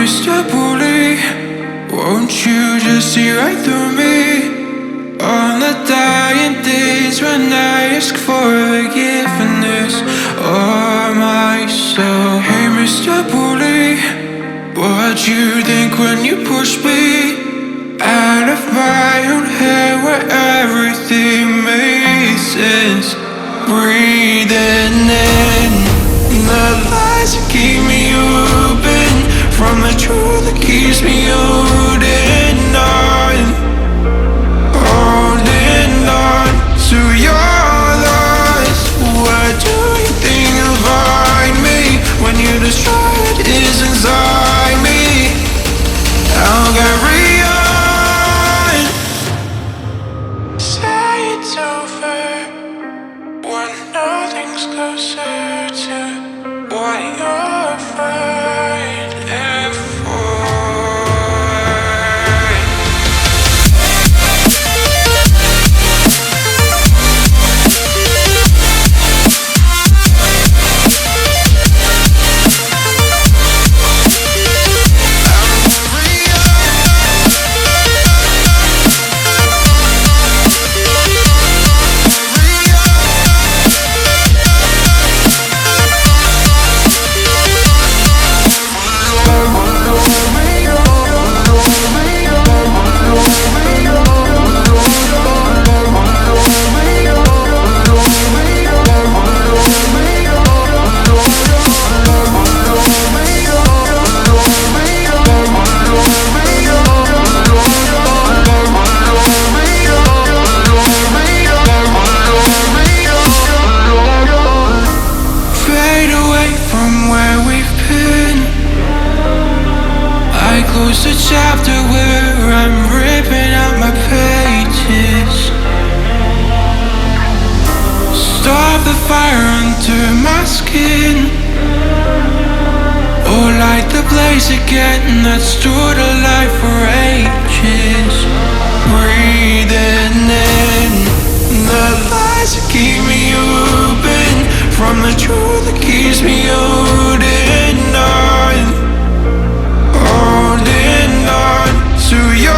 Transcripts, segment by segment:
Mr. Bully, won't you just see right through me? On the dying days when I ask for forgiveness or myself. Hey Mr. Bully, what you think when you push me out of my own head where everything makes sense? Breathing in the lies that keep me open from the truth that keeps me holding on, holding on to your loss. What do you think you'll find me when you destroy what is inside me? I'll carry on. Say it's over when nothing's closer to what you're fighting for. Close the chapter where I'm ripping out my pages. Stop the fire under my skin, or light the blaze again that stood alive for ages. Breathing in the lies that keep me open from the truth that keeps me holding on, holding on to your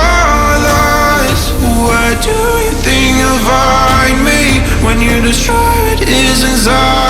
loss. What do you think you'll find me when you destroy what is inside?